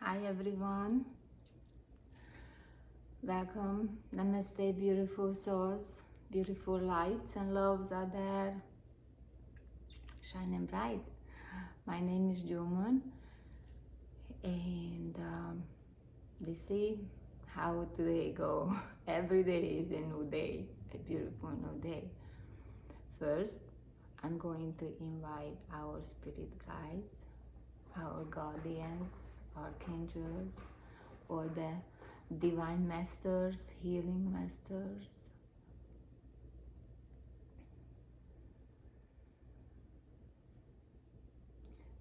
Hi everyone, welcome. Namaste, beautiful souls, beautiful lights and loves are there, shining bright. My name is Joman, and we see how today go. Every day is a new day, a beautiful new day. First, I'm going to invite our spirit guides, our guardians, archangels, or the divine masters, healing masters,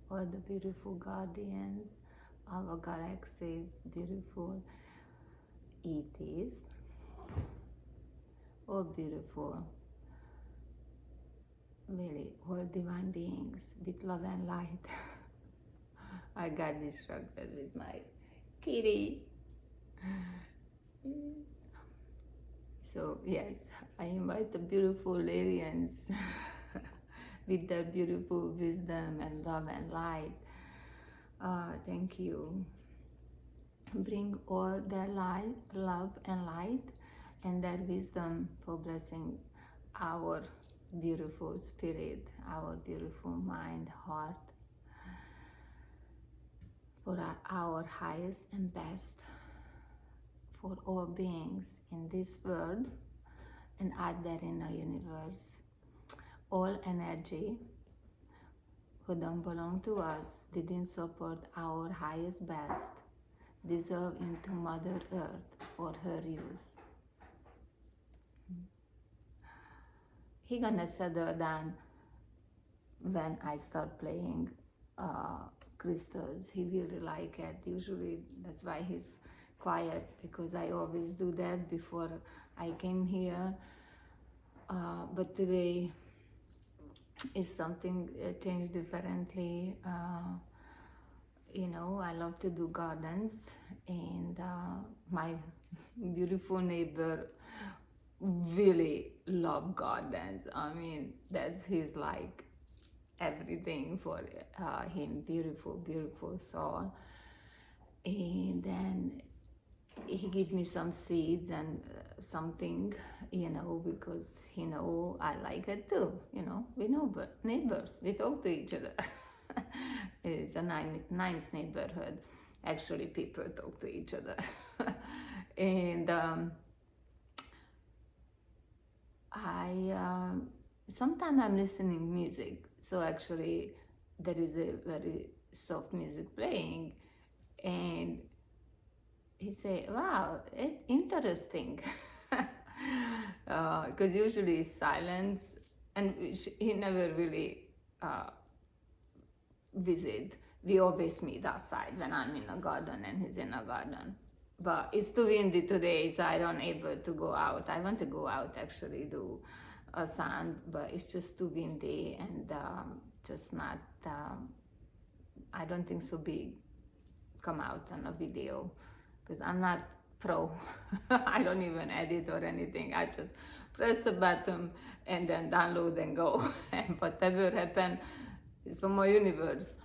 or the beautiful guardians of our galaxies, beautiful ETs, or beautiful, really, all divine beings with love and light. I got distracted with my kitty. So yes, I invite the beautiful aliens with their beautiful wisdom and love and light. Thank you. Bring all their light, love and light and their wisdom for blessing our beautiful spirit, our beautiful mind, heart, for our highest and best, for all beings in this world and out there in the universe. All energy who don't belong to us, didn't support our highest best, deserve into Mother Earth for her use. He gonna settle down when I start playing crystals. He really like it. Usually that's why he's quiet, because I always do that before I came here. But today is something changed differently. I love to do gardens, and my beautiful neighbor really love gardens. I mean, that's his like everything for him. Beautiful soul. And then he gave me some seeds and something, because he know I like it too. We know neighbors. We talk to each other. It's a nice neighborhood. Actually, people talk to each other. And sometimes I'm listening music. So actually, there is a very soft music playing, and he say, "Wow, it's interesting," because usually it's silence, and he never really visit. We always meet outside when I'm in a garden and he's in a garden. But it's too windy today, so I don't able to go out. I want to go out actually do a sand, but it's just too windy and just not. I don't think so big come out on a video, because I'm not pro. I don't even edit or anything. I just press a button and then download and go. And whatever happens is from my universe.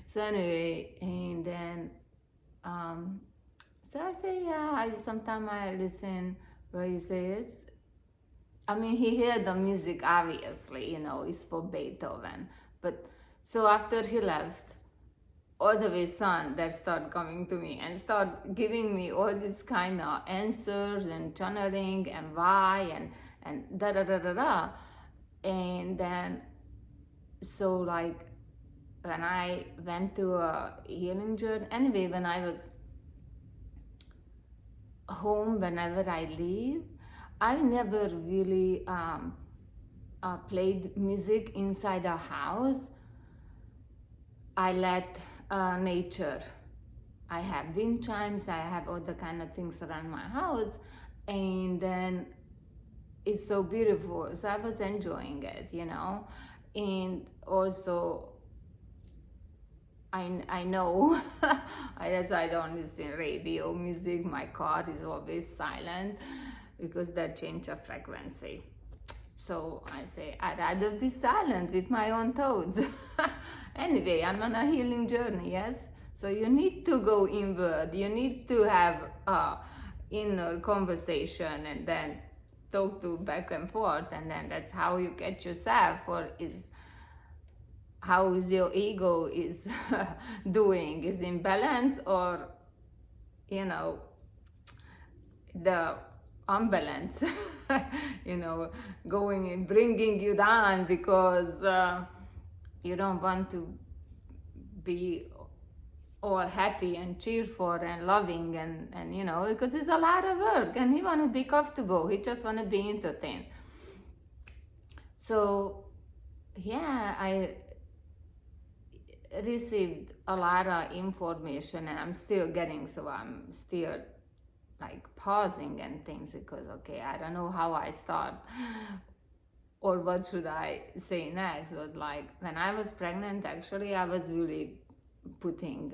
So anyway, and then so I say, yeah, sometimes I listen where he says, I mean, he heard the music, obviously, it's for Beethoven. But so after he left, all the way son that start coming to me and start giving me all these kind of answers and channeling and why and da da da da da. And then so like when I went to a healing journey, anyway, when I was home, whenever I leave, I never really played music inside a house. I let nature. I have wind chimes, I have all the kind of things around my house, and then it's so beautiful. So I was enjoying it, and also I know as I don't listen radio music, my car is always silent because that change of frequency. So I say, I'd rather be silent with my own thoughts. Anyway, I'm on a healing journey, yes? So you need to go inward. You need to have inner conversation and then talk to back and forth, and then that's how you get yourself, or is how is your ego is doing, is in balance, or you know the unbalance going and bringing you down because you don't want to be all happy and cheerful and loving, and because it's a lot of work, and he want to be comfortable, he just want to be entertained. So yeah, I received a lot of information, and I'm still getting, so I'm still like pausing and things, because okay, I don't know how I start or what should I say next. But like when I was pregnant, actually I was really putting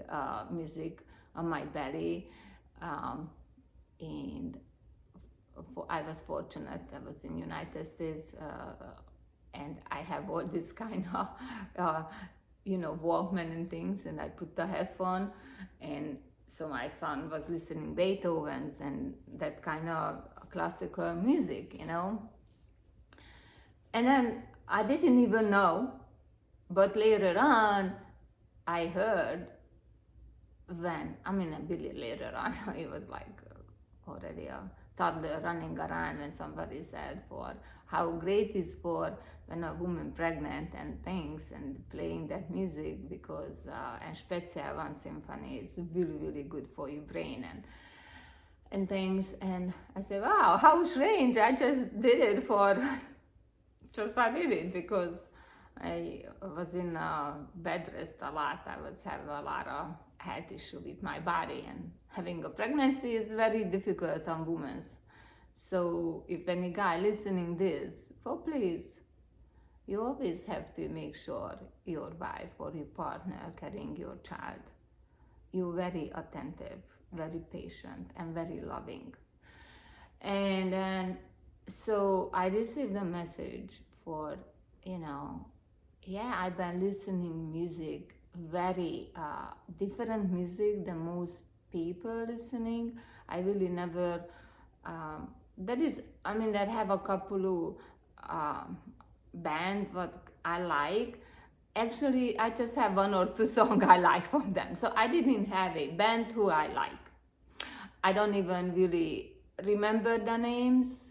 music on my belly, and I was fortunate, I was in United States, and I have all this kind of Walkman and things, and I put the headphone, and so my son was listening Beethoven's and that kind of classical music, and then I didn't even know, but later on I heard really later on, it was like already a toddler running around, when somebody said for how great is for when a woman pregnant and things, and playing that music, because and Spezial One Symphony is really, really good for your brain and things. And I said, wow, how strange, I just did it I did it because I was in bed rest a lot. I was having a lot of health issue with my body, and having a pregnancy is very difficult on women. So if any guy listening this, please, you always have to make sure your wife or your partner carrying your child, you're very attentive, very patient, and very loving. And then so I received a message for, I've been listening music, very different music than most people listening. I really never, that have a couple of band what I like. Actually, I just have one or two songs I like from them. So I didn't have a band who I like. I don't even really remember the names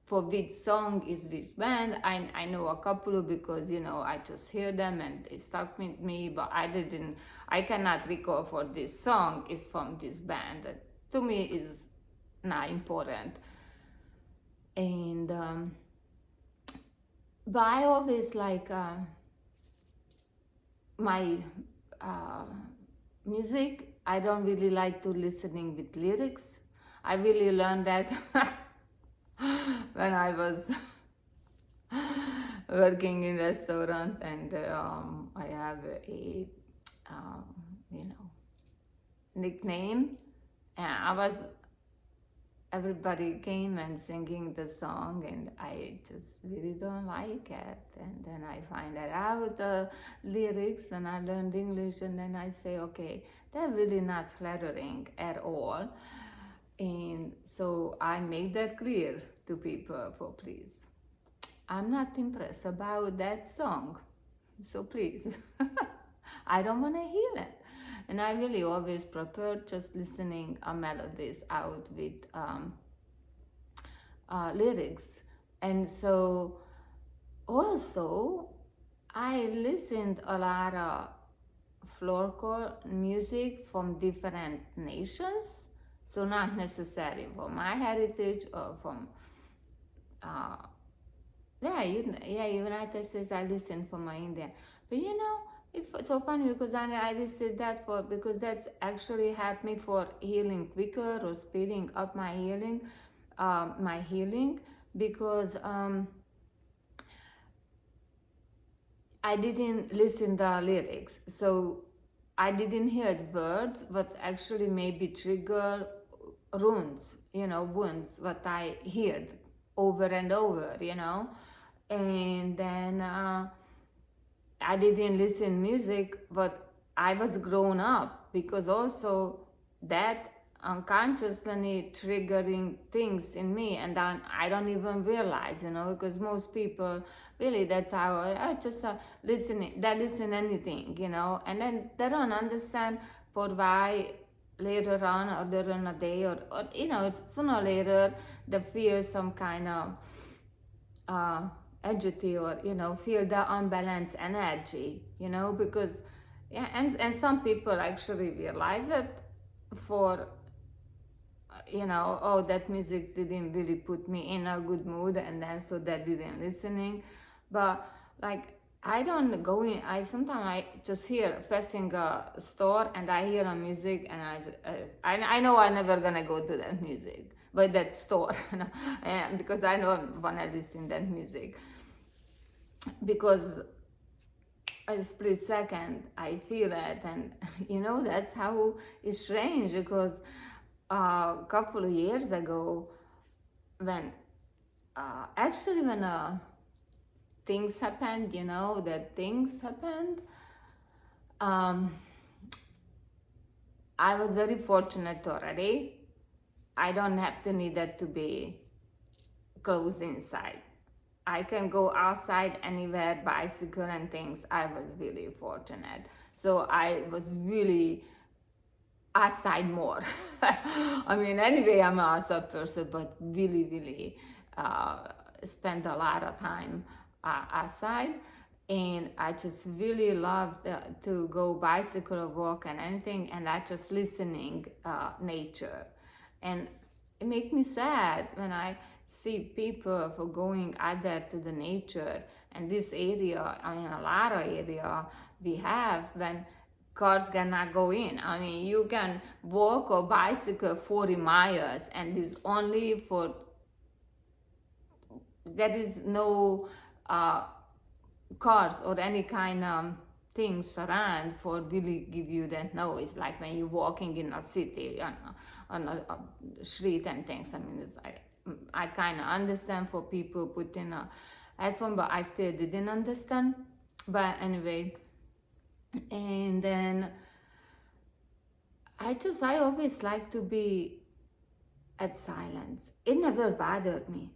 for which song is which band. I know a couple because I just hear them and it stuck with me, but I cannot recall for this song is from this band. That to me is not important. And but I always like my music. I don't really like to listening with lyrics. I really learned that when I was working in restaurant, and I have a nickname, and everybody came and singing the song, and I just really don't like it. And then I find out the lyrics when I learned English, and then I say, okay, they're really not flattering at all. And so I make that clear to people, for please, I'm not impressed about that song, so please, I don't want to hear it. And I really always prefer just listening melodies out with lyrics. And so also I listened a lot of folklore music from different nations, so not necessarily from my heritage or from United States. I listen from my Indian, but it's so funny because I listed that because that's actually helped me for healing quicker or speeding up my healing, because I didn't listen the lyrics, so I didn't hear the words, but actually maybe trigger wounds, what I heard over and over, and then I didn't listen music, but I was grown up because also that unconsciously triggering things in me, and then I don't even realize, because most people really, that's how I just listening, they listen anything, and then they don't understand for why later on or during a day or sooner or later they feel some kind of uh, agility, or feel the unbalanced energy, because yeah, and some people actually realize it for oh, that music didn't really put me in a good mood, and then so that didn't listening. But like, I don't go in, sometimes I just hear passing a store and I hear a music, and I know I'm never gonna go to that music, but that store, and because I don't wanna listen that music, because a split second I feel it, and that's how it's strange, because a couple of years ago, when actually when things happened, that things happened, um, I was very fortunate already. I don't have to need that to be closed inside. I can go outside anywhere, bicycle and things. I was really fortunate. So I was really outside more. I mean, anyway, I'm an outside person, but really, really spend a lot of time outside. And I just really love to go bicycle or walk and anything, and I just listening nature. And it makes me sad when I see people for going out there to the nature, and this area, I mean, a lot of area we have, when cars cannot go in. I mean, you can walk or bicycle 40 miles, and it's only for, there is no cars or any kind of things around for really give you that noise, like when you're walking in a city on a street and things. I mean, I kind of understand for people putting a headphone, but I still didn't understand. But anyway, and then I always like to be at silence. It never bothered me.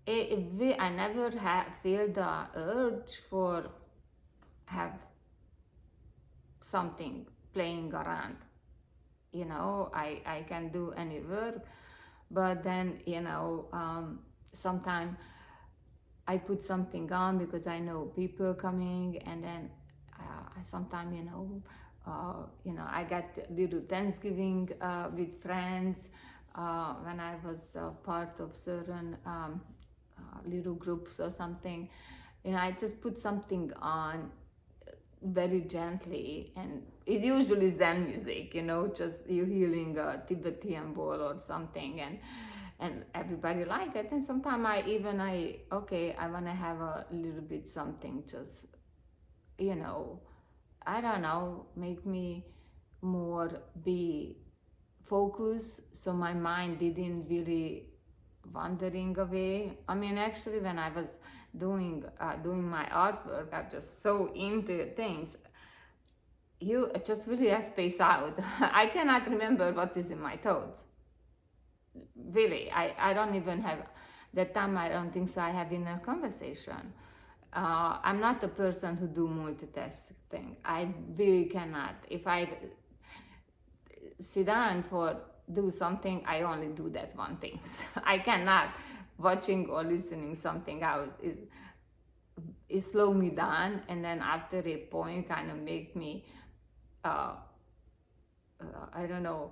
I never feel the urge for have something playing around. I can do any work, but then, sometimes I put something on because I know people coming, and then sometimes, I got little Thanksgiving with friends when I was part of certain little groups or something. I just put something on very gently, and it usually is Zen music, just you healing a Tibetan bowl or something, and everybody like it. And sometimes I want to have a little bit something, just I don't know, make me more be focused, so my mind didn't really wandering away. I mean, actually, when I was doing my artwork, I'm just so into things. You just really space out. I cannot remember what is in my thoughts. Really, I don't even have that time. I don't think so. I have inner conversation. I'm not a person who do multitasking. I really cannot. If I sit down for do something, I only do that one thing. I cannot watching or listening something else is slow me down, and then after a point kind of make me I don't know,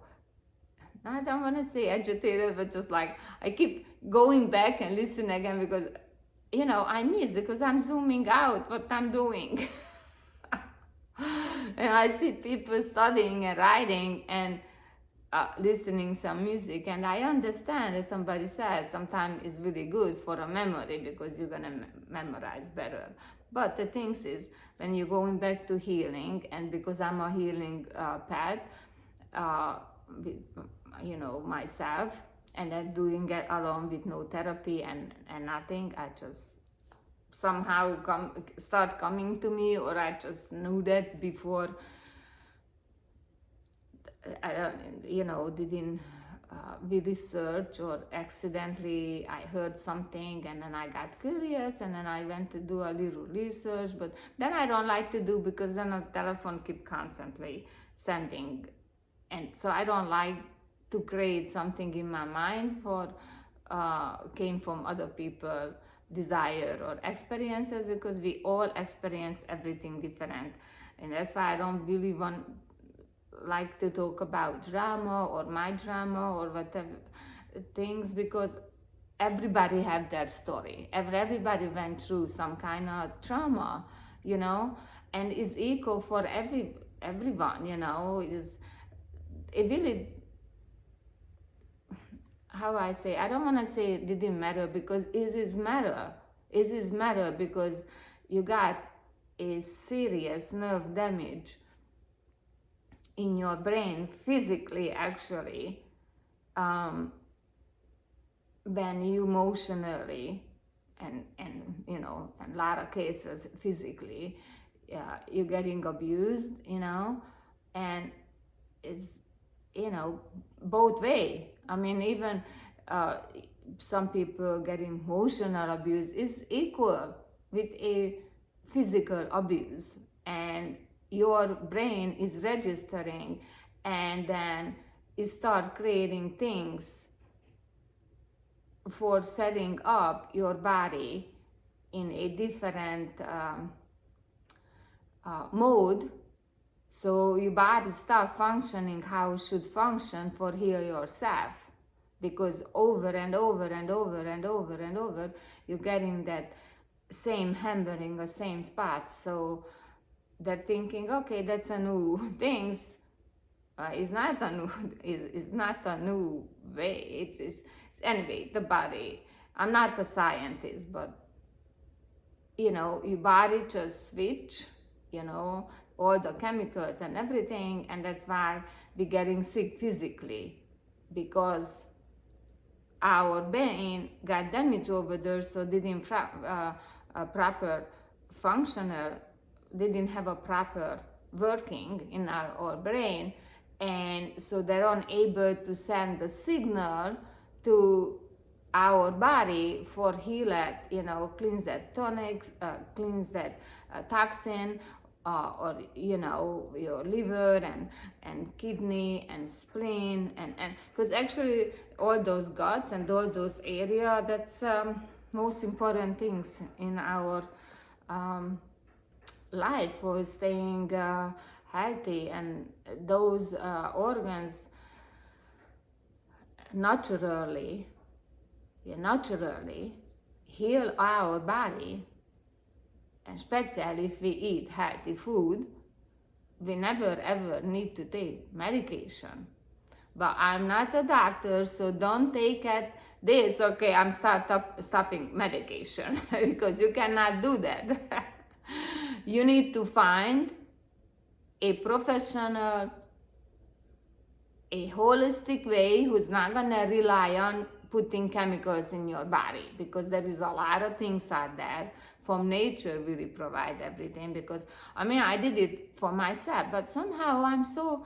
I don't want to say agitated, but just like I keep going back and listen again, because I miss, because I'm zooming out what I'm doing. And I see people studying and writing and listening some music, and I understand, as somebody said, sometimes it's really good for a memory, because you're gonna memorize better. But the thing is, when you're going back to healing, and because I'm a healing path, with, myself, and then doing it alone with no therapy and nothing, I just somehow start coming to me, or I just knew that before I don't, didn't we research, or accidentally I heard something and then I got curious and then I went to do a little research, but then I don't like to do, because then the telephone keep constantly sending, and so I don't like to create something in my mind for came from other people desire or experiences, because we all experience everything different, and that's why I don't really want like to talk about drama or my drama or whatever things, because everybody have their story. Everybody went through some kind of trauma, and is equal for everyone. Is it really, how I say, I don't want to say it didn't matter, because it is matter. It is matter because you got a serious nerve damage in your brain physically, actually, when you emotionally and in a lot of cases physically, you're getting abused, and it's both way. I mean, even some people getting emotional abuse is equal with a physical abuse, and your brain is registering, and then it start creating things for setting up your body in a different mode, so your body start functioning how it should function for heal yourself, because over and over and over and over and over you're getting that same hammering the same spot. So they're thinking, okay, that's a new things. It's not a new. It's not a new way. It's anyway the body. I'm not a scientist, but your body just switch. All the chemicals and everything, and that's why we're getting sick physically, because our brain got damaged over there, so didn't a proper functional, didn't have a proper working in our brain, and so they're unable to send the signal to our body for heal it, cleanse that tonics, cleanse that toxin, or your liver and kidney and spleen, and because actually all those guts and all those area, that's most important things in our life for staying healthy, and those organs naturally heal our body. And especially if we eat healthy food, we never ever need to take medication. But I'm not a doctor, so don't take it this, okay, I'm stopping medication, because you cannot do that. You need to find a professional, a holistic way who's not gonna rely on putting chemicals in your body, because there is a lot of things out there. From nature really provide everything, because I did it for myself, but somehow I'm so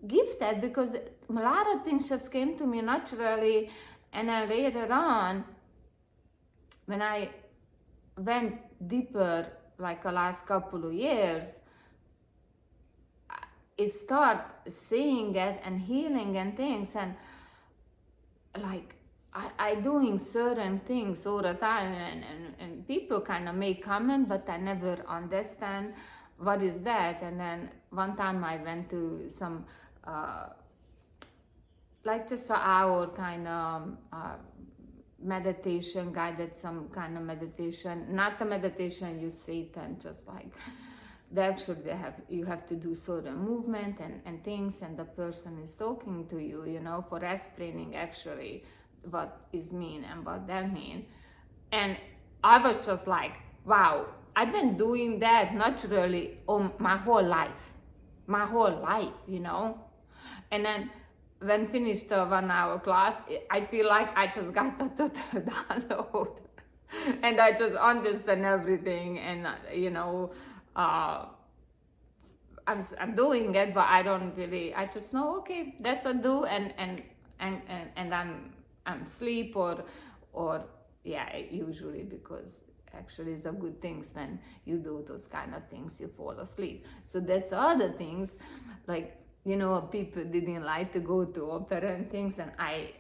gifted, because a lot of things just came to me naturally, and then later on when I went deeper, like the last couple of years, I start seeing it and healing and things, and like I doing certain things all the time, and people kind of make comment, but I never understand what is that. And then one time I went to some like just an hour kind of meditation, guided some kind of meditation, not the meditation you sit and just like you have to do certain movement and things, and the person is talking to you, for explaining actually what is mean and what that mean. And I was just like, wow, I've been doing that naturally my whole life, and then when finished the 1 hour class, I feel like I just got the total download, and I just understand everything, and I'm doing it, but I don't really. I just know, okay, that's what I do, and I'm sleep or yeah, usually, because actually it's a good things when you do those kind of things, you fall asleep. So that's other things, like, people didn't like to go to opera and things, and I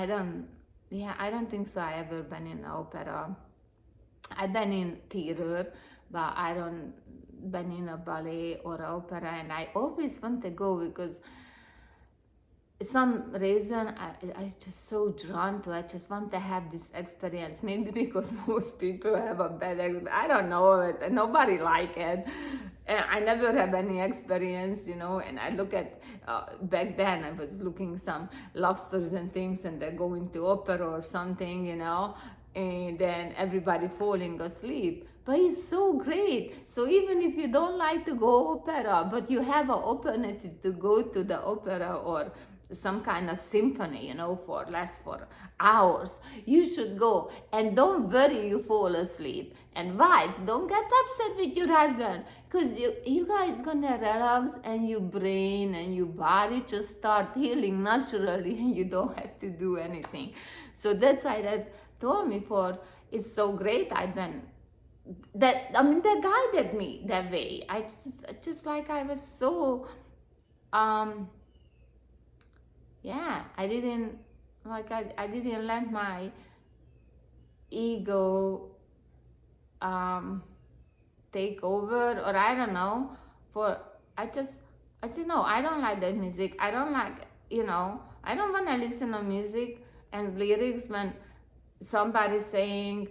don't, yeah, I don't think so. I ever been in opera. I've been in theater, but I don't been in a ballet or opera, and I always want to go because some reason I just so drawn to. I just want to have this experience. Maybe because most people have a bad experience. I don't know it. Nobody like it. And I never have any experience, And I look at back then. I was looking some lobsters and things, and they're going to opera or something, and then everybody falling asleep. But it's so great. So even if you don't like to go opera, but you have an opportunity to go to the opera or some kind of symphony, for hours, you should go. And don't worry, you fall asleep. And wife, don't get upset with your husband, because you guys gonna relax, and your brain and your body just start healing naturally, and you don't have to do anything. So that's why that told me for it's so great. That guided me that way. I just like I was so yeah, I didn't I didn't let my ego take over, or I don't know. For I said no, I don't like that music. I don't like, I don't want to listen to music and lyrics when somebody's saying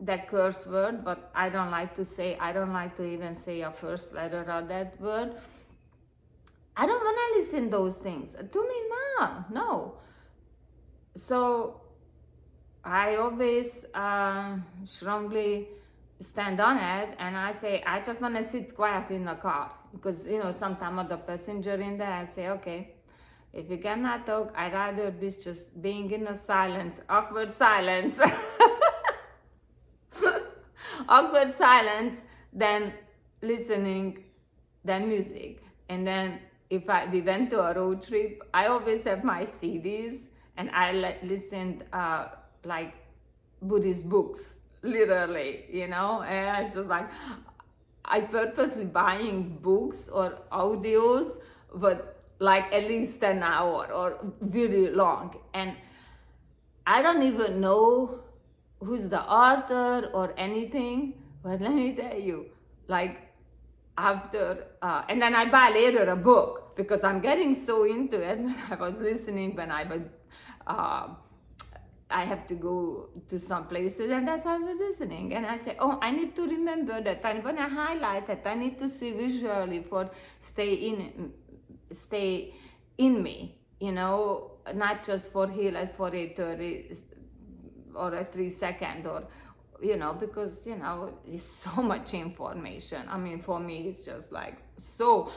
that curse word, but I don't like to even say a first letter of that word. I don't want to listen those things. To me, no. So I always strongly stand on it, and I say, I just want to sit quietly in the car, because, sometimes other passenger in there, I say, okay, if you cannot talk, I'd rather be just being in a silence, awkward silence, awkward silence, than listening than music. And then if we went to a road trip, I always have my CDs, and I listened like Buddhist books, literally, and I just like, I purposely buying books or audios, but like at least an hour or very long. And I don't even know who's the author or anything, but let me tell you, like, after, and then I buy later a book, because I'm getting so into it. When I was listening, when I was, I have to go to some places, and that's how I was listening. And I say, oh, I need to remember that. And when I highlight it, I need to see visually for stay in me, not just for heal it for a 30 or a 3 second, or because it's so much information. I mean, for me it's just like so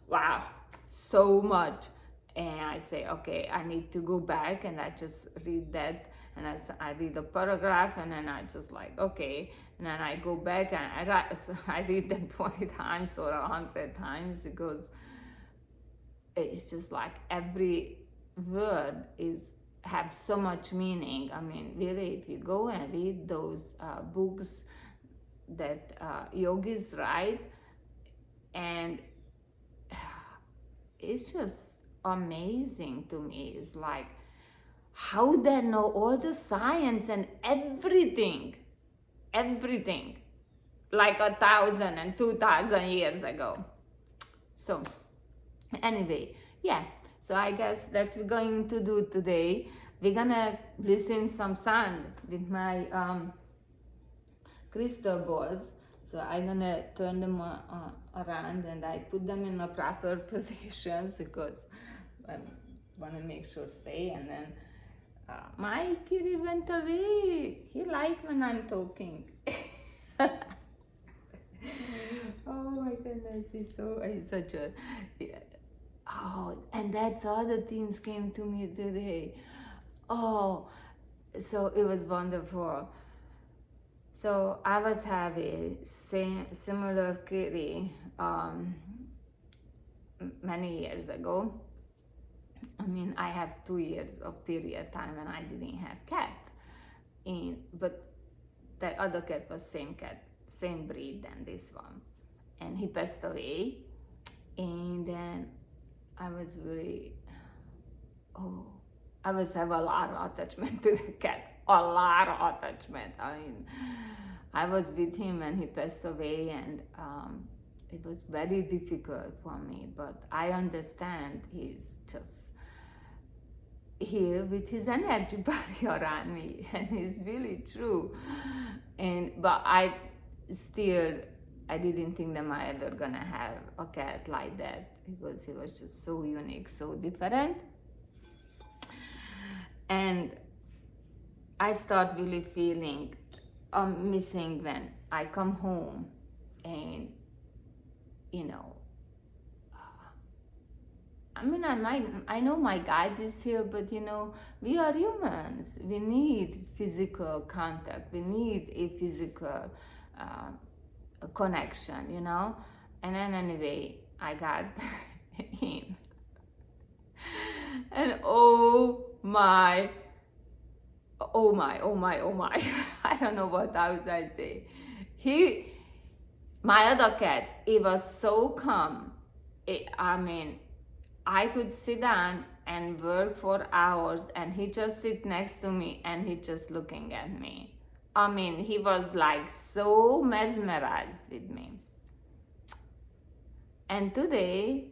wow, so much. And I say, okay, I need to go back, and I just read that, and I read the paragraph, and then I just like, okay, and then I go back and I read them 20 times or 100 times, because it's just like every word have so much meaning. I mean, really, if you go and read those books that yogis write, and it's just amazing to me. It's like how they know all the science and everything, like 1,000 and 2,000 years ago. So anyway, yeah. So I guess that's what we're going to do today. We're gonna listen some sound with my crystal balls. So I'm gonna turn them around, and I put them in a proper positions, because I want to make sure stay. And then my kitty went away. He likes when I'm talking. Oh my goodness, he's such a. Yeah. Oh, and that's other things came to me today. Oh, so it was wonderful. So I was having similar kitty many years ago. I mean, I have 2 years of period time when I didn't have cat, but the other cat was same cat, same breed than this one, and he passed away. And then I was really, oh, I was have a lot of attachment to the cat, a lot of attachment. I mean, I was with him when he passed away, and it was very difficult for me. But I understand he's just here with his energy body around me, and it's really true. But I still, I didn't think that I ever gonna have a cat like that, because he was just so unique, so different. And I start really feeling missing when I come home, and you know, I mean, I know my guide is here, but you know, we are humans. We need physical contact. We need a physical connection, you know. And then anyway, I got him, and oh my, oh my, oh my, oh my. I don't know what else I say. My other cat, he was so calm. I mean, I could sit down and work for hours, and he just sit next to me and he just looking at me. I mean, he was like so mesmerized with me. And today,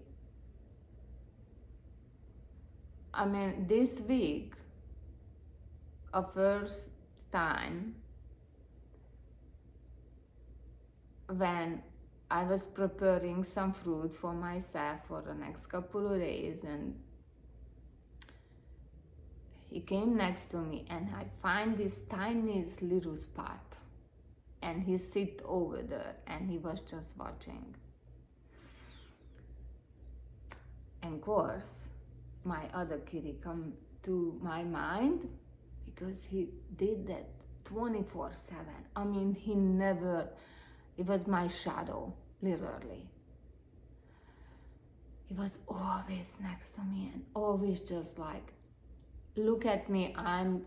I mean, this week, a first time when I was preparing some fruit for myself for the next couple of days, and he came next to me, and I find this tiniest little spot, and he sit over there, and he was just watching. And of course, my other kitty come to my mind, because he did that 24/7. I mean, he never, it was my shadow, literally. He was always next to me, and always just like, look at me, I'm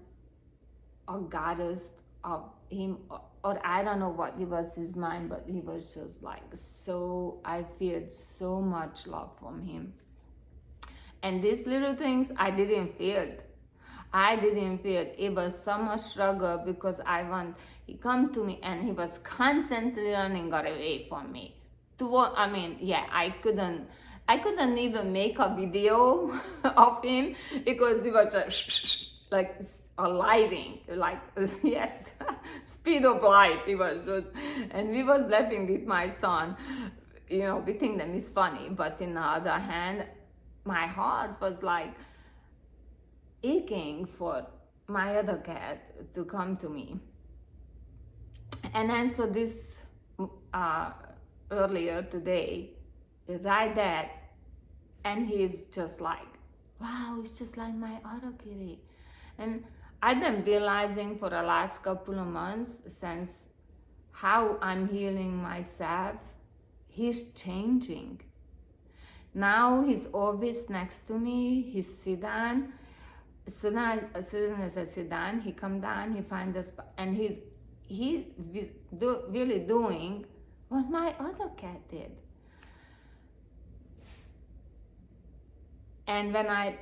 a goddess of him, or I don't know what it was his mind, but he was just like, so I feel so much love from him. And these little things I didn't feel. It was so much struggle, because he come to me and he was constantly running away from me. I couldn't even make a video of him, because he was just like alighting, like yes, speed of light. He was just, and we was laughing with my son. You know, we think that is funny, but in the other hand, my heart was like aching for my other cat to come to me. And then so this earlier today, right there, and he's just like, wow, it's just like my other kitty. And I've been realizing for the last couple of months, since how I'm healing myself, he's changing. Now he's always next to me. He's sit down. As soon as I sit down, he come down. He find the spot, and he's really doing what my other cat did. And when I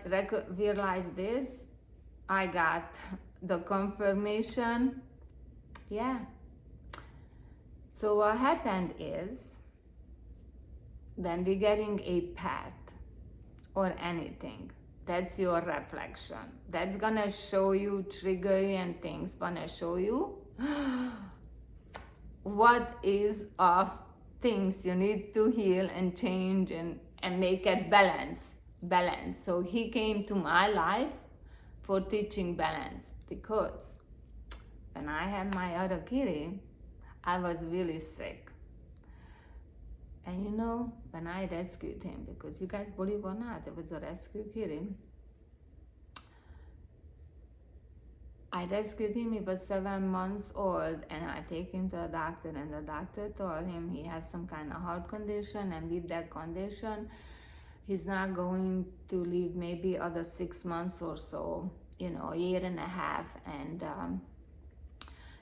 realized this, I got the confirmation. Yeah. So what happened is, when we're getting a pet or anything, that's your reflection. That's gonna show you, trigger you, and things gonna show you what is things you need to heal and change and make it balance. So he came to my life for teaching balance, because when I had my other kitty, I was really sick. And you know, when I rescued him, because you guys believe or not, it was a rescue kitty, I rescued him. He was 7 months old, and I take him to a doctor, and the doctor told him he has some kind of heart condition, and with that condition, he's not going to live maybe other 6 months or so, a year and a half, and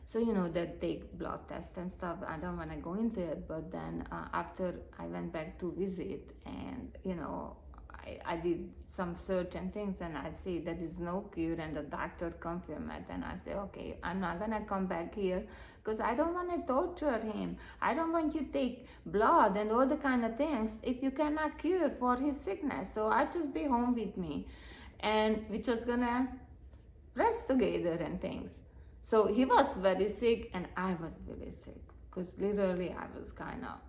so they take blood tests and stuff. I don't want to go into it, but then after I went back to visit, and I did some search and things, and I see there is no cure, and the doctor confirmed it, and I say, okay, I'm not gonna come back here because I don't want to torture him. I don't want you to take blood and all the kind of things if you cannot cure for his sickness. So I just be home with me, and we just gonna rest together and things. So he was very sick, and I was really sick because literally I was kind of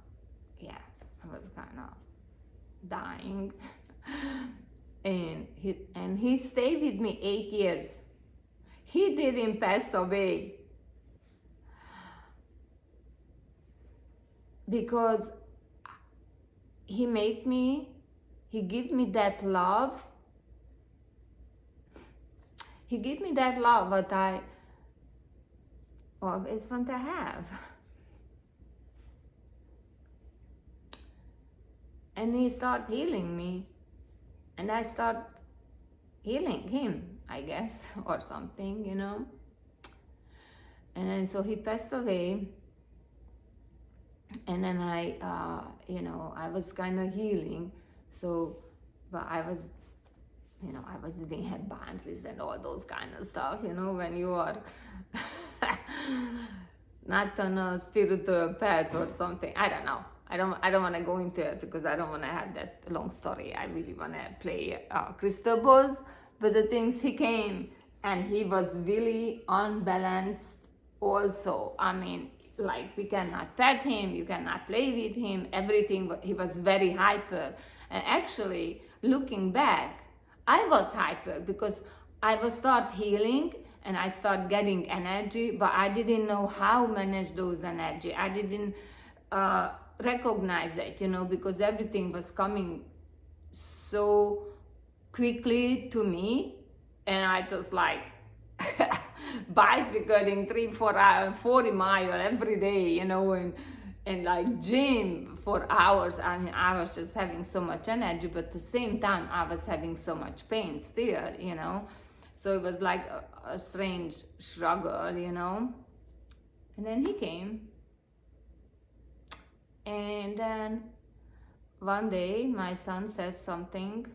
dying. and he stayed with me 8 years. He didn't pass away because he gave me that love. He gave me that love what I always want to have. And he started healing me, and I start healing him, I guess, or something, And then so he passed away, and then I was kind of healing. So, but I didn't have boundaries and all those kind of stuff, when you are not on a spiritual path or something. I don't know. I don't want to go into it because I don't want to have that long story. I really want to play crystal balls. But the things, he came and he was really unbalanced also. I mean, like, we cannot pet him, you cannot play with him, everything. He was very hyper. And actually, looking back, I was hyper because I was start healing and I start getting energy, but I didn't know how manage those energy. I didn't recognize it, because everything was coming so quickly to me, and I just like bicycling 3-4 hours, 40 miles every day, and like gym for hours. I mean, I was just having so much energy, but at the same time, I was having so much pain still, So it was like a strange struggle, And then he came. And then one day my son said something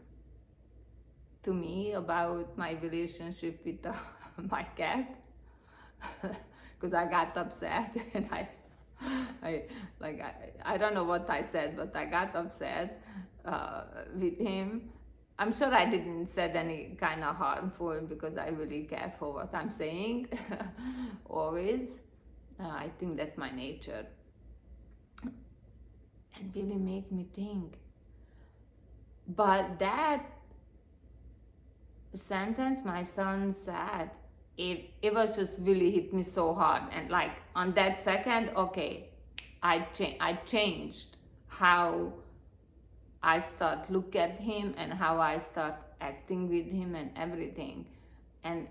to me about my relationship with my cat, because I got upset, and I don't know what I said, but I got upset with him. I'm sure I didn't say any kind of harmful, because I really care for what I'm saying always. I think that's my nature. And really make me think. But that sentence my son said, it was just really hit me so hard. And like on that second, okay, I changed how I start look at him and how I start acting with him and everything. And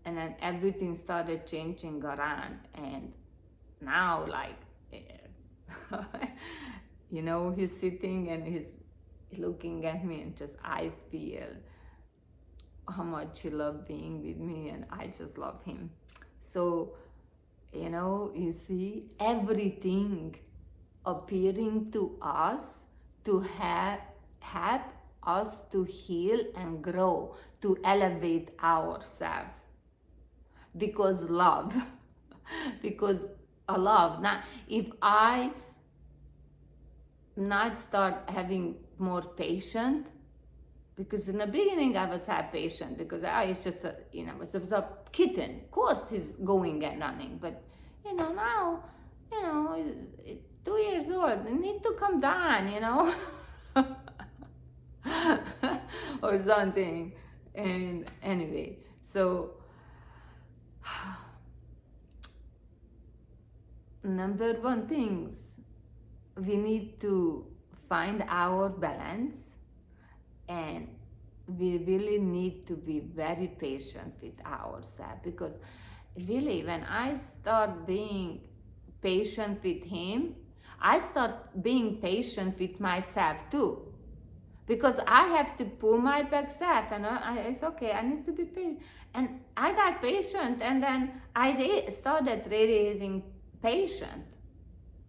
then everything started changing around. And now, like, he's sitting and he's looking at me, and just I feel how much he loved being with me, and I just love him. So, you see, everything appearing to us to help us to heal and grow, to elevate ourselves. Because love, because a love. Now, if I not start having more patience, because in the beginning I was half patient, because it's just it was a kitten. Of course he's going and running, but now, he's 2 years old. You need to come down, or something. And anyway, so number one things, we need to find our balance and we really need to be very patient with ourselves, because really when I start being patient with him, I start being patient with myself too, because I have to pull my back self, and it's okay, I need to be patient. And I got patient, and then I started radiating patient,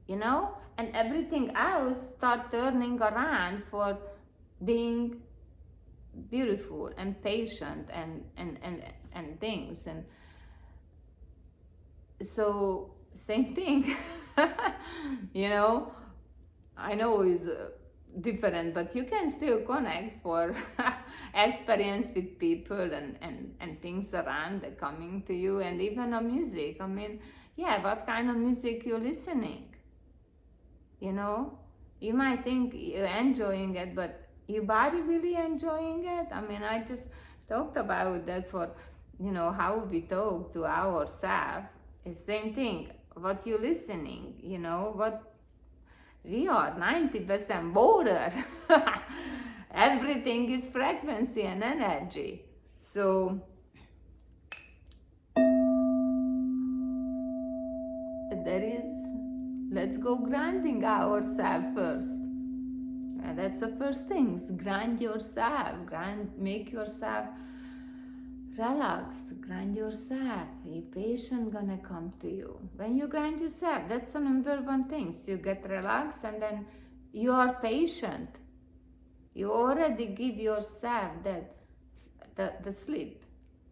you know, and everything else start turning around for being beautiful and patient and things. And so same thing. You know, I know it's different, but you can still connect for experience with people and things around that coming to you, and even a music. I mean, yeah, what kind of music you're listening? You know, you might think you're enjoying it, but your body really enjoying it? I mean, I just talked about that for, you know, how we talk to ourselves. It's the same thing. What you listening, you know, what we are 90% water. Everything is frequency and energy. So there is, let's go grounding ourselves first. And that's the first things. Ground yourself. Make yourself relaxed. Ground yourself. A patient gonna come to you. When you ground yourself, that's the number one thing. You get relaxed, and then you are patient. You already give yourself that the sleep.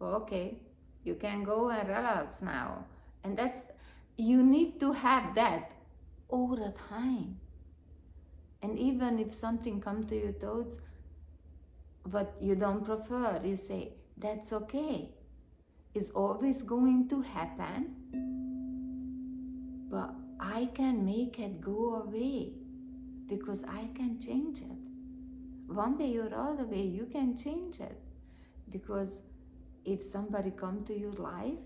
Okay, you can go and relax now. And that's, you need to have that all the time. And even if something comes to your thoughts, what you don't prefer, you say, that's okay. It's always going to happen, but I can make it go away, because I can change it. One way or other way, you can change it. Because if somebody come to your life,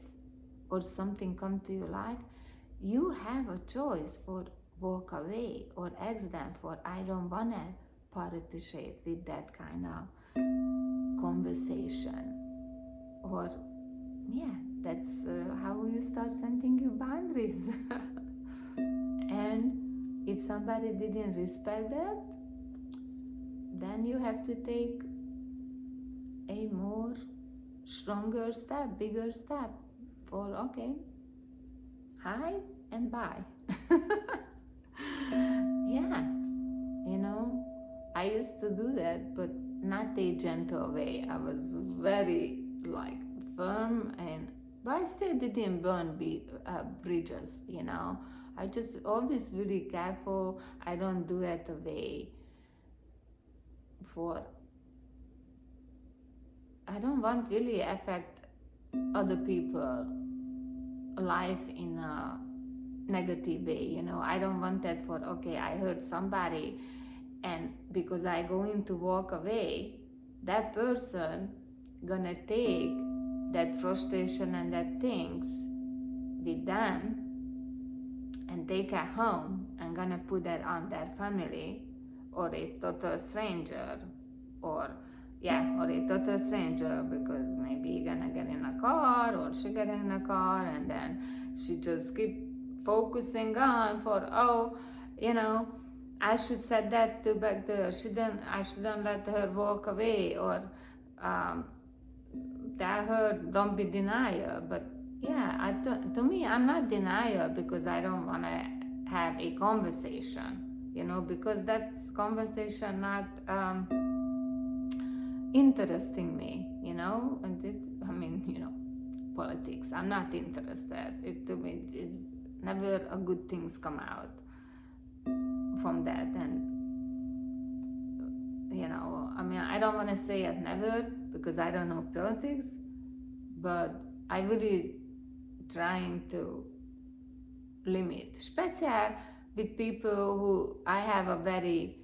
or something come to your life, you have a choice for walk away or ask them for, I don't want to participate with that kind of conversation. Or yeah, that's how you start setting your boundaries. And if somebody didn't respect that, then you have to take a more stronger step, bigger step for, okay, hi and bye. Yeah, you know, I used to do that, but not a gentle way. I was very like firm, but I still didn't burn bridges, you know. I just always really careful. I don't do it away for, I don't want really affect other people life in a negative way, you know. I don't want that for, okay, I hurt somebody, and because I going to walk away, that person gonna take that frustration and that things with them and take it home and gonna put that on their family or a total stranger, or a total stranger, because maybe you're gonna get in a car, or she get in a car, and then she just keep focusing on for, oh, you know, I should said that to back there. I shouldn't let her walk away, or tell her don't be denier. But yeah, to me, I'm not denier, because I don't want to have a conversation, you know, because that's conversation not interesting me, you know. And I mean, you know, politics, I'm not interested. It to me is never a good things come out from that. And you know, I mean, I don't want to say it never, because I don't know politics, but I really trying to limit, especially with people who I have a very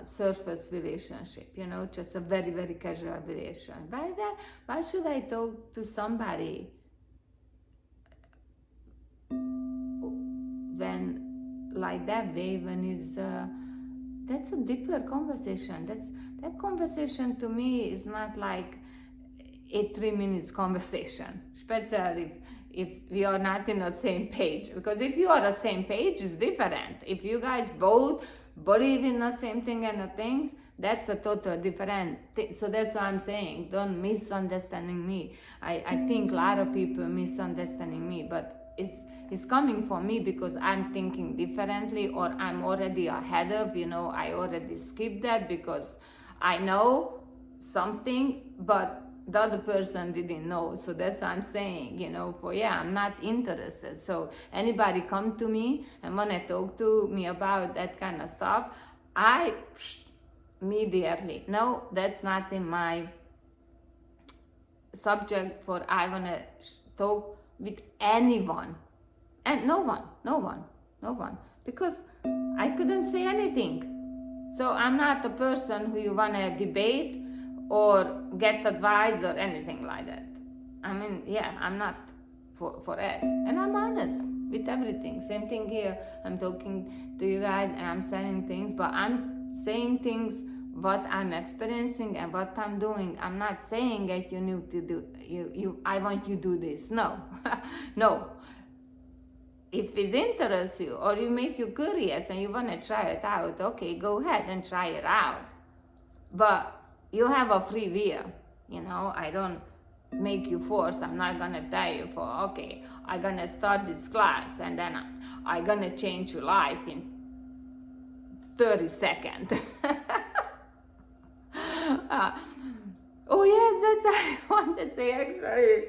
surface relationship, you know, just a very, very casual relation. Why should I talk to somebody when like that way, when is that's a deeper conversation. That conversation to me is not like a 3 minutes conversation, especially if we are not in the same page. Because if you are the same page, it's different. If you guys both believe in the same thing and the things, that's a total different thing. So that's what I'm saying. Don't misunderstanding me. I think a lot of people misunderstanding me, but it's coming from me because I'm thinking differently, or I'm already ahead of, I already skipped that because I know something, but the other person didn't know. So that's what I'm saying, I'm not interested. So anybody come to me and want to talk to me about that kind of stuff, I immediately, no, that's not in my subject for I want to talk with anyone. And no one, because I couldn't say anything. So I'm not a person who you want to debate or get advice or anything like that. I mean, I'm not for it. And I'm honest with everything. Same thing here. I'm talking to you guys and I'm saying things, but I'm saying things what I'm experiencing and what I'm doing. I'm not saying that you need to do I want you to do this. No. No. If it interests you or you make you curious and you want to try it out, okay, go ahead and try it out. But you have a free will, I don't make you force. I'm not going to tell you okay, I'm going to start this class and then I'm going to change your life in 30 seconds. Oh yes, that's what I want to say actually.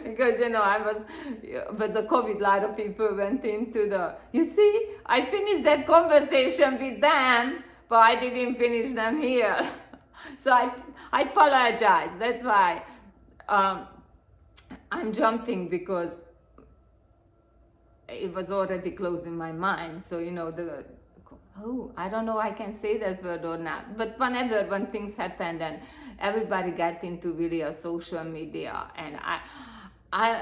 Because I was a COVID, a lot of people went into you see, I finished that conversation with them, but I didn't finish them here. So I apologize. That's why I'm jumping, because it was already closed in my mind. So I don't know I can say that word or not. But when things happened and everybody got into really a social media, and I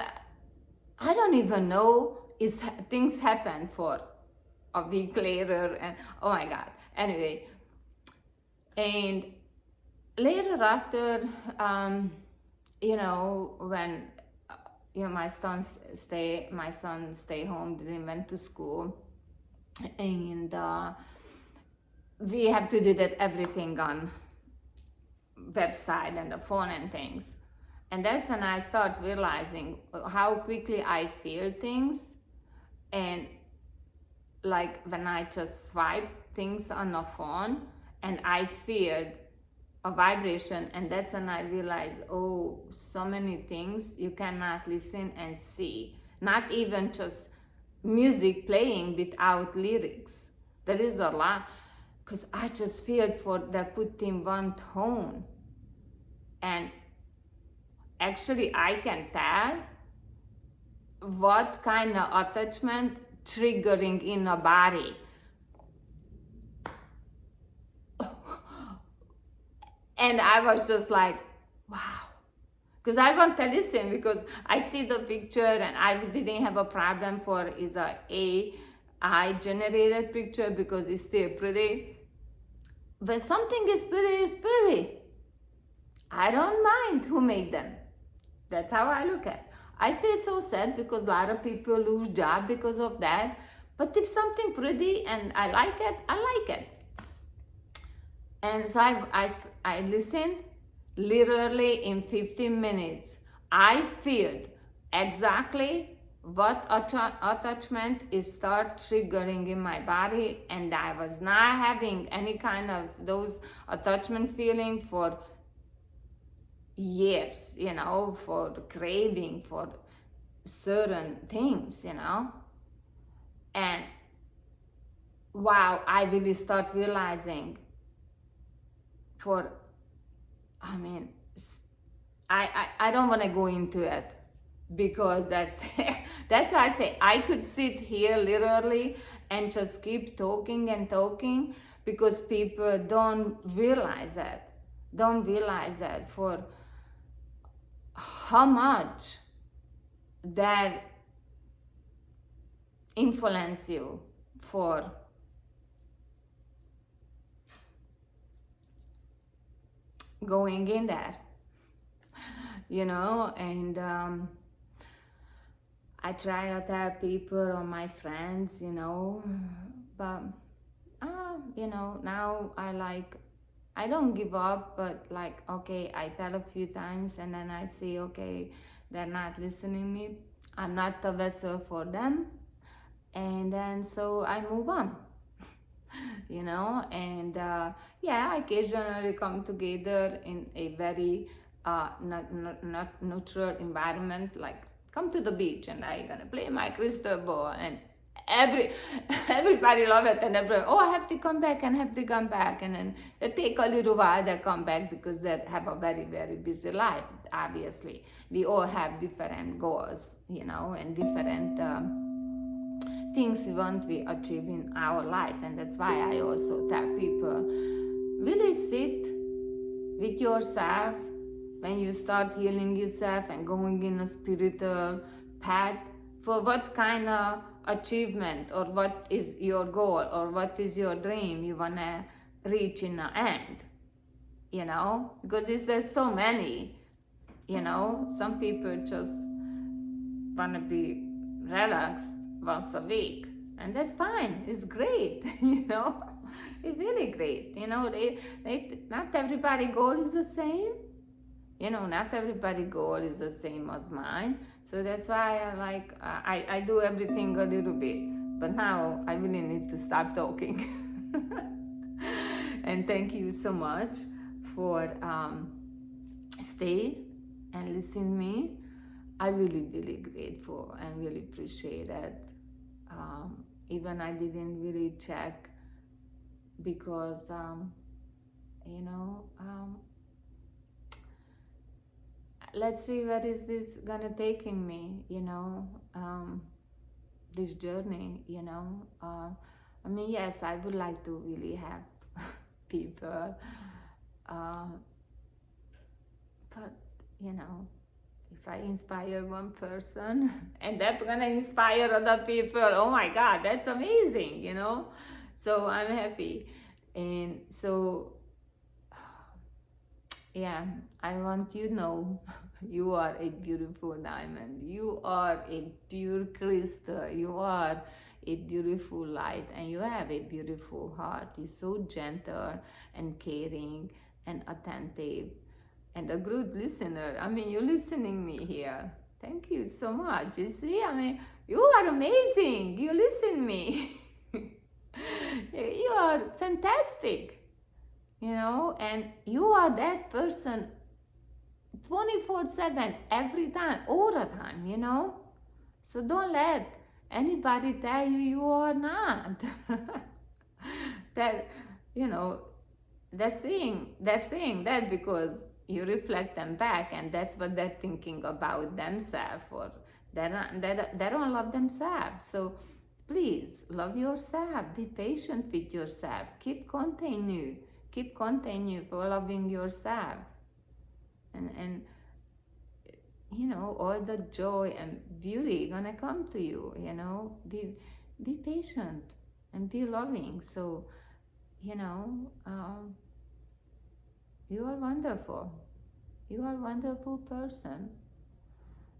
don't even know is things happened for a week later, and oh my God. Anyway, and later after, when my son stay home, didn't went to school, and we have to do that everything on website and the phone and things. And that's when I start realizing how quickly I feel things, and like when I just swipe things on the phone and I feel a vibration, and that's when I realize, oh, so many things you cannot listen and see, not even just music playing without lyrics. There is a lot, because I just feel for that put in one tone, and actually I can tell what kind of attachment triggering in a body. And I was just like, wow. Because I want to listen, because I see the picture and I didn't have a problem for is a AI generated picture, because it's still pretty. But something is pretty. I don't mind who made them. That's how I look at it. I feel so sad because a lot of people lose job because of that. But if something pretty and I like it, I like it. And so I listened literally in 15 minutes. I feel exactly what attachment is start triggering in my body, and I was not having any kind of those attachment feeling for years, for craving for certain things, and wow, I really start realizing I don't want to go into it, because that's that's why I say I could sit here literally and just keep talking and talking, because people don't realize that for how much that influence you for going in there, and I try to tell people or my friends, but now I don't give up, but like, okay, I tell a few times and then I say, okay, they're not listening me. I'm not the vessel for them. And then so I move on, and yeah, occasionally come together in a very not neutral environment, like come to the beach and I gonna play my crystal ball and everybody love it, and everybody, oh, I have to come back and have to come back, and then they take a little while, they come back because they have a very, very busy life. Obviously we all have different goals, and different things we want to achieve in our life. And that's why I also tell people, really sit with yourself when you start healing yourself and going in a spiritual path, for what kind of achievement or what is your goal or what is your dream you want to reach in the end, because there's so many, some people just want to be relaxed once a week, and that's fine, it's great. It's really great. Not everybody goal is the same, not everybody goal is the same as mine. So that's why I do everything a little bit, but now I really need to stop talking. And thank you so much for stay and listen me. I really, really grateful and really appreciate it. Even I didn't really check because, let's see where is this gonna taking me, this journey, I mean, yes, I would like to really have people, but, if I inspire one person and that's gonna inspire other people, oh my God, that's amazing, So I'm happy. And so, yeah, I want you to know you are a beautiful diamond. You are a pure crystal. You are a beautiful light, and you have a beautiful heart. You're so gentle and caring and attentive and a good listener. I mean, you're listening me here. Thank you so much. You see, I mean, you are amazing. You listen me. You are fantastic. And you are that person 24/7, every time, all the time, So don't let anybody tell you you are not. That, they're saying that because you reflect them back, and that's what they're thinking about themselves, or they don't love themselves. So please love yourself, be patient with yourself, keep continue for loving yourself, and all the joy and beauty gonna come to you. Be patient and be loving. So you are wonderful. You are a wonderful person,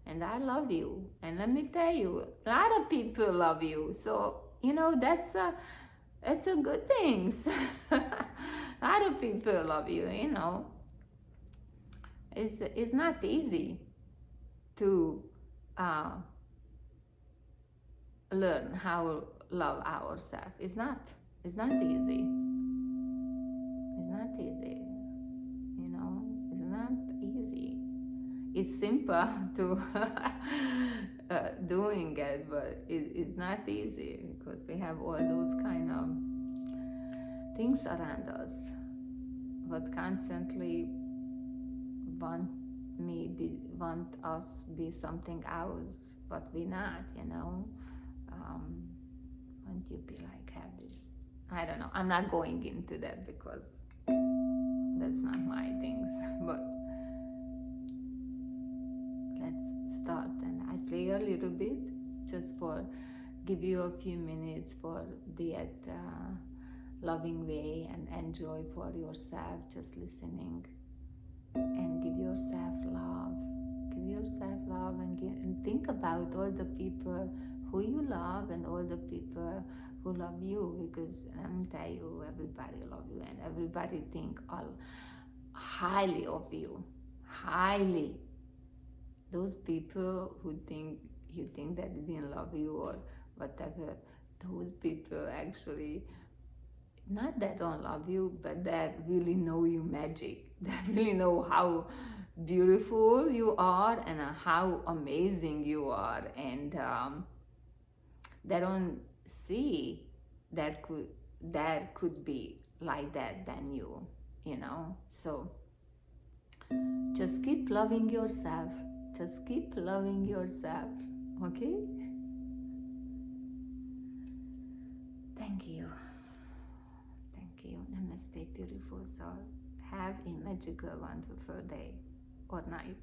and I love you. And let me tell you, a lot of people love you. So that's a good thing. A lot of people love you. It's not easy to learn how to love ourselves. It's not easy. It's not easy. It's not easy. It's simple to doing it, but it's not easy because we have all those kind of things around us, but constantly want us be something else, but we're not. Want you be like have this. I don't know. I'm not going into that because that's not my things. But let's start, and I play a little bit just for give you a few minutes for that loving way and enjoy for yourself, just listening and give yourself love. Give yourself love and think about all the people who you love and all the people who love you, because let me tell you, everybody love you and everybody think all highly of you. Highly. Those people who think you think that they didn't love you or whatever, those people actually not that don't love you, but that really know you magic, that really know how beautiful you are and how amazing you are, and they don't see that could be like that than you know. So just keep loving yourself. Just keep loving yourself. Okay? Thank you. Thank you. Namaste, beautiful souls. Have a magical, wonderful day or night.